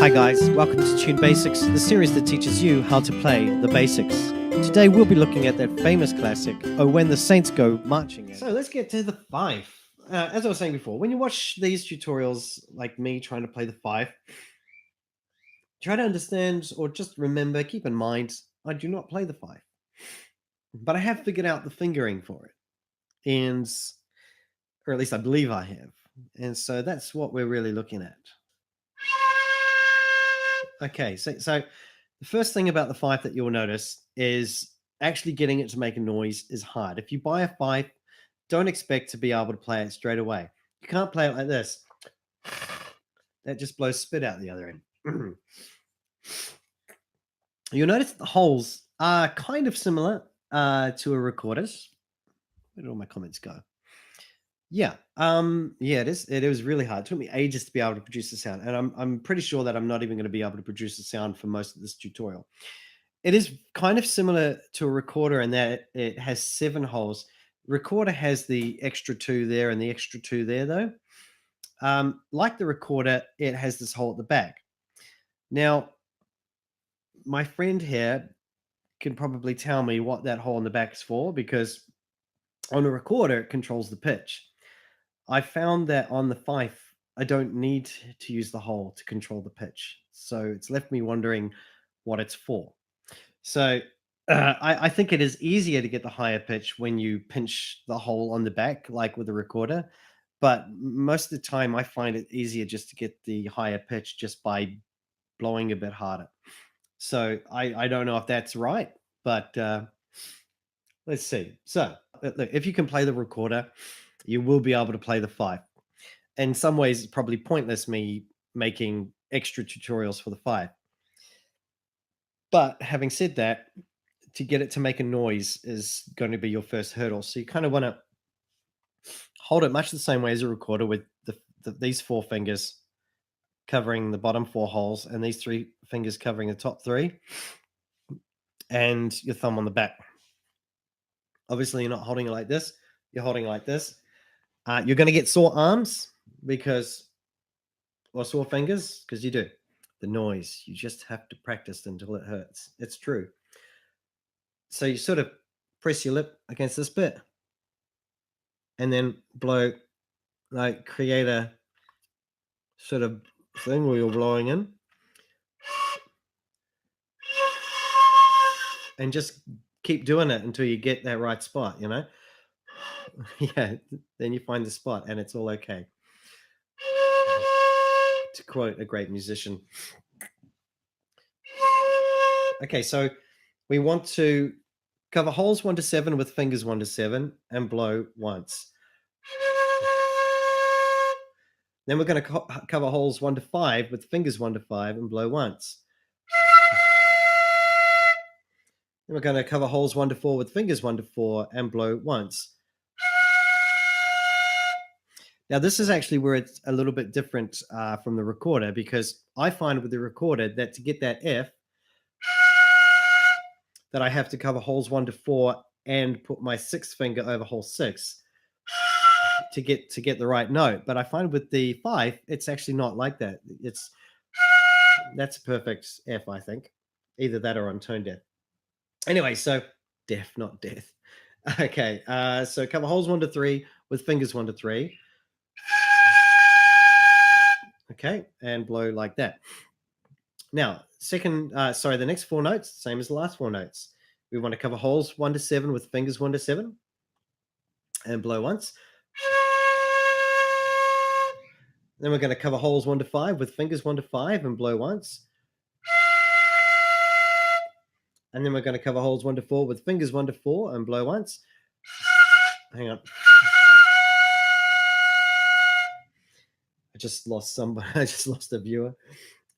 Hi guys, welcome to Tune Basics, the series that teaches you how to play the basics. Today we'll be looking at that famous classic, Oh When the Saints Go Marching In. So let's get to the Fife. As I was saying before, when you watch these tutorials like me trying to play the Fife, try to understand or just remember, keep in mind, I do not play the Fife. But I have figured out the fingering for it. And, or at least I believe I have. And so that's what we're really looking at. Okay, so the first thing about the Fife that you'll notice is actually getting it to make a noise is hard. If you buy a Fife, don't expect to be able to play it straight away. You can't play it like this. That just blows spit out the other end. You'll notice the holes are kind of similar to a recorder's. Where did all my comments go? Yeah, it is. It was really hard. It took me ages to be able to produce the sound, and I'm pretty sure that I'm not even going to be able to produce the sound for most of this tutorial. It is kind of similar to a recorder in that it has 7 holes. Recorder has the extra 2 there and the extra 2 there, though. Like the recorder, it has this hole at the back. Now, my friend here can probably tell me what that hole in the back is for, because on a recorder, it controls the pitch. I found that on the Fife, I don't need to use the hole to control the pitch. So it's left me wondering what it's for. So I think it is easier to get the higher pitch when you pinch the hole on the back, like with a recorder. But most of the time, I find it easier just to get the higher pitch just by blowing a bit harder. So I don't know if that's right, but let's see. So look, if you can play the recorder, you will be able to play the Fife. In some ways, it's probably pointless me making extra tutorials for the Fife. But having said that, to get it to make a noise is going to be your first hurdle. So you kind of want to hold it much the same way as a recorder, with these 4 fingers covering the bottom 4 holes and these 3 fingers covering the top 3, and your thumb on the back. Obviously, you're not holding it like this. You're holding it like this. You're going to get sore arms or sore fingers, because you do. The noise, you just have to practice until it hurts. It's true. So you sort of press your lip against this bit and then blow, like create a sort of thing where you're blowing in. And just keep doing it until you get that right spot, you know? Yeah, then you find the spot and it's all okay. To quote a great musician. Okay, so we want to cover holes 1 to 7 with fingers 1 to 7 and blow once. Then we're going to cover holes 1 to 5 with fingers 1 to 5 and blow once. Then we're going to cover holes 1 to 4 with fingers 1 to 4 and blow once. Now, this is actually where it's a little bit different from the recorder, because I find with the recorder that to get that F, that I have to cover holes 1 to 4 and put my 6th finger over hole 6 to get the right note. But I find with the Fife, it's actually not like that. That's a perfect F, I think. Either that or I'm tone deaf. Anyway, so deaf, not death. Okay, so cover holes 1 to 3 with fingers 1 to 3. Okay, and blow like that. Now, the next 4 notes, same as the last 4 notes. We want to cover holes 1 to 7 with fingers 1 to 7 and blow once. Then we're going to cover holes 1 to 5 with fingers 1 to 5 and blow once. And then we're going to cover holes 1 to 4 with fingers 1 to 4 and blow once. Hang on. I just lost somebody. I just lost a viewer.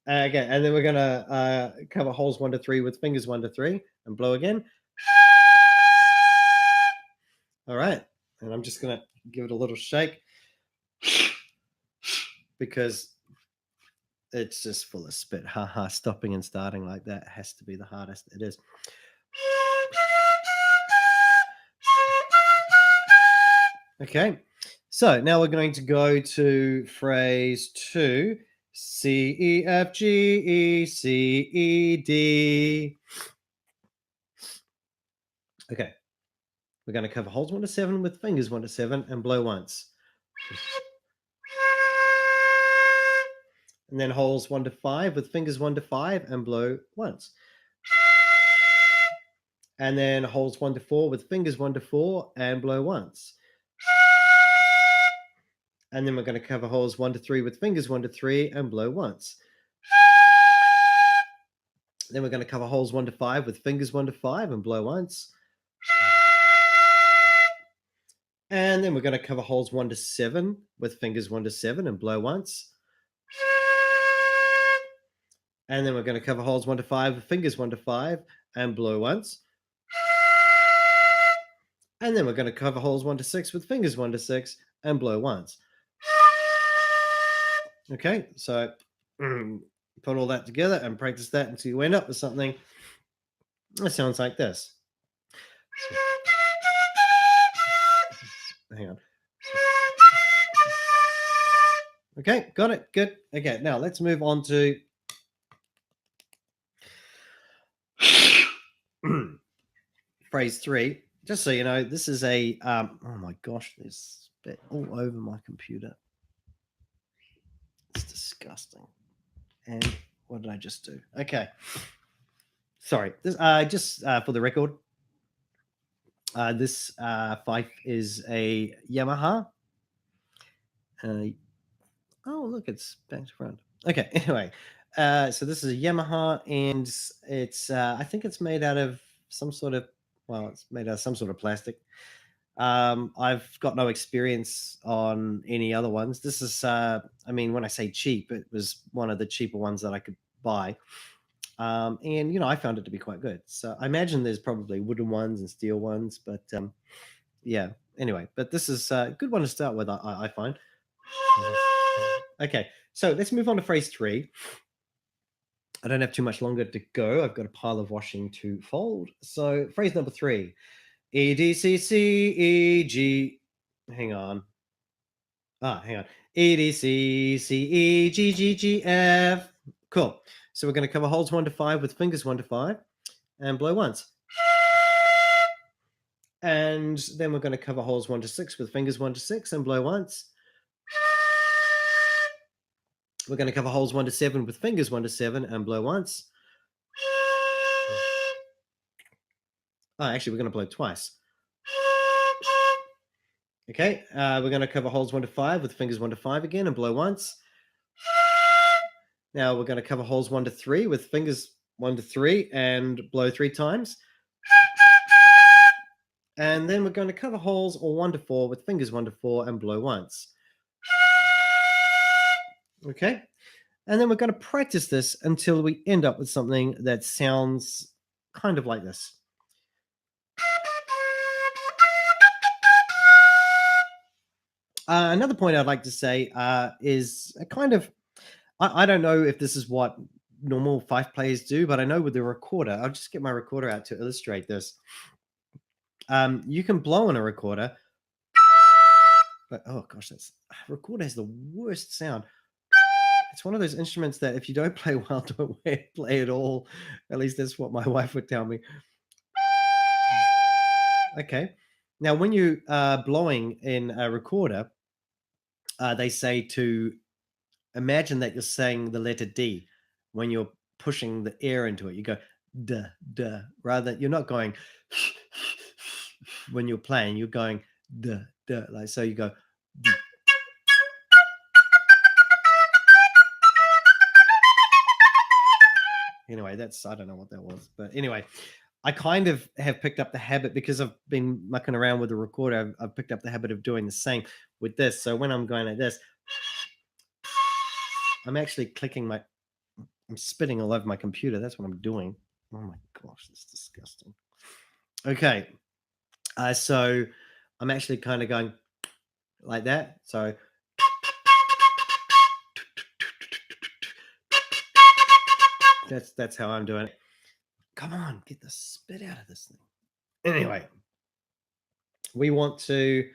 Okay, and then we're going to cover holes 1 to 3 with fingers 1 to 3 and blow again. All right, and I'm just going to give it a little shake because it's just full of spit. Haha, stopping and starting like that has to be the hardest. It is. Okay, so now we're going to go to phrase 2. C, E, F, G, E, C, E, D. Okay. We're going to cover holes 1 to 7 with fingers 1 to 7 and blow once. And then holes 1 to 5 with fingers 1 to 5 and blow once. And then holes 1 to 4 with fingers 1 to 4 and blow once. And then we're going to cover holes 1 to 3 with fingers 1 to 3 and blow once. Then we're going to cover holes 1 to 5 with fingers 1 to 5 and blow once. And then we're going to cover holes 1 to 7 with fingers 1 to 7 and blow once. And then we're going to cover holes 1 to 5 with fingers 1 to 5 and blow once. And then we're going to cover holes 1 to 6 with fingers 1 to 6 and blow once. Okay, so put all that together and practice that until you end up with something that sounds like this. Hang on. Okay, got it. Good. Okay, now let's move on to phrase 3. Just so you know, this is a oh my gosh, there's spit all over my computer. It's disgusting. And what did I just do? Okay. Sorry. This just for the record, this Fife is a Yamaha. Oh, look, it's back to front. Okay, anyway, so this is a Yamaha, and it's I think it's made out of some sort of it's made out of some sort of plastic. I've got no experience on any other ones. This is, I mean, when I say cheap, it was one of the cheaper ones that I could buy. And I found it to be quite good. So I imagine there's probably wooden ones and steel ones, but yeah. Anyway, but this is a good one to start with. I find. Okay, so let's move on to phrase 3. I don't have too much longer to go. I've got a pile of washing to fold. So phrase number 3. E, D, C, C, E, G. Hang on. Hang on. E, D, C, C, E, G, G, G, F. Cool. So we're going to cover holes 1 to 5 with fingers 1 to 5 and blow once. And then we're going to cover holes 1 to 6 with fingers 1 to 6 and blow once. We're going to cover holes 1 to 7 with fingers 1 to 7 and blow once. Actually, we're going to blow twice. Okay, we're going to cover holes 1 to 5 with fingers 1 to 5 again and blow once. Now we're going to cover holes 1 to 3 with fingers 1 to 3 and blow 3 times. And then we're going to cover holes 1 to 4 with fingers 1 to 4 and blow once. Okay, and then we're going to practice this until we end up with something that sounds kind of like this. Another point I'd like to say is a kind of, I don't know if this is what normal Fife players do, but I know with the recorder, I'll just get my recorder out to illustrate this. You can blow on a recorder, but oh gosh, recorder has the worst sound. It's one of those instruments that if you don't play well, don't play at all. At least that's what my wife would tell me. Okay. Now, when you are blowing in a recorder, they say to imagine that you're saying the letter D when you're pushing the air into it. You go duh, duh, rather you're not going when you're playing, you're going duh, duh. Like so you go duh. Anyway, I don't know what that was, but anyway, I kind of have picked up the habit because I've been mucking around with the recorder. I've picked up the habit of doing the same with this. So when I'm going like this, I'm actually I'm spitting all over my computer. That's what I'm doing. Oh my gosh, that's disgusting. Okay. So I'm actually kind of going like that. So that's how I'm doing it. Come on, get the spit out of this thing. Anyway, we want to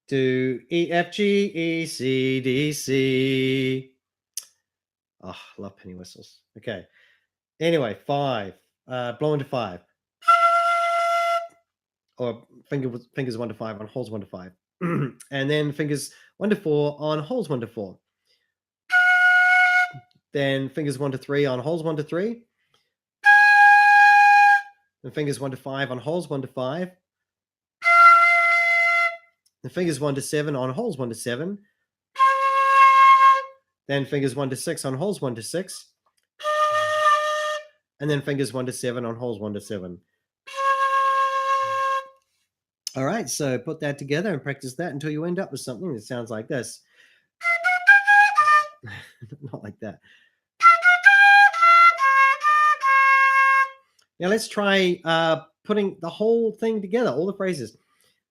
do E, F, G, E, C, D, C. Oh, I love penny whistles. Okay. Anyway, 5. Blow into 5. Or fingers 1 to 5 on holes 1 to 5. And then fingers 1 to 4 on holes 1 to 4. Then fingers 1 to 3 on holes 1 to 3. And fingers 1 to 5 on holes 1 to 5. And fingers 1 to 7 on holes 1 to 7. Then fingers 1 to 6 on holes 1 to 6. And then fingers 1 to 7 on holes 1 to 7. All right, so put that together and practice that until you end up with something that sounds like this. Not like that. Now let's try putting the whole thing together, all the phrases.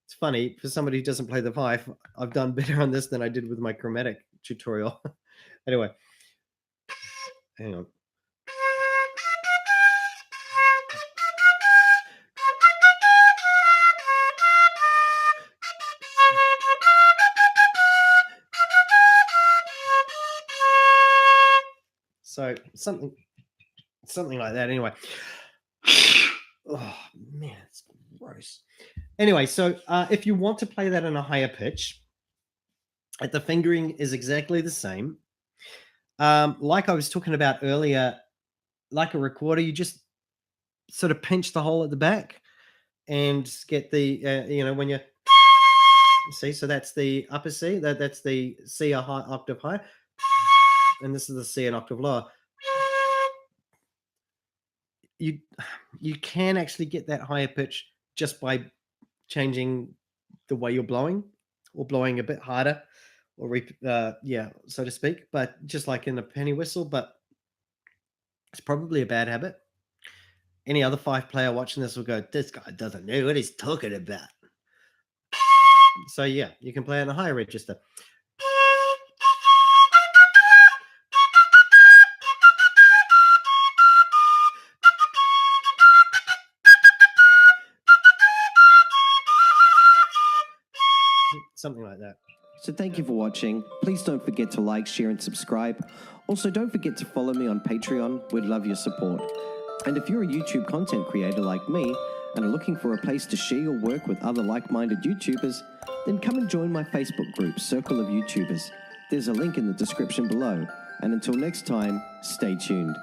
It's funny, for somebody who doesn't play the Fife, I've done better on this than I did with my chromatic tutorial. Anyway, hang on. So something like that. Anyway, oh man, it's gross. Anyway, so if you want to play that in a higher pitch, the fingering is exactly the same. Like I was talking about earlier, like a recorder, you just sort of pinch the hole at the back and get the when you see. So that's the upper C. That's the C a high octave high, and this is the C an octave lower. You can actually get that higher pitch just by changing the way you're blowing, or blowing a bit harder, or so to speak. But just like in a penny whistle, but it's probably a bad habit. Any other Fife player watching this will go, "This guy doesn't know what he's talking about." So yeah, you can play on a higher register. Something like that. So thank you for watching. Please don't forget to like, share, and subscribe. Also, don't forget to follow me on Patreon. We'd love your support. And if you're a YouTube content creator like me and are looking for a place to share your work with other like-minded YouTubers, then come and join my Facebook group, Circle of YouTubers. There's a link in the description below. And until next time, stay tuned.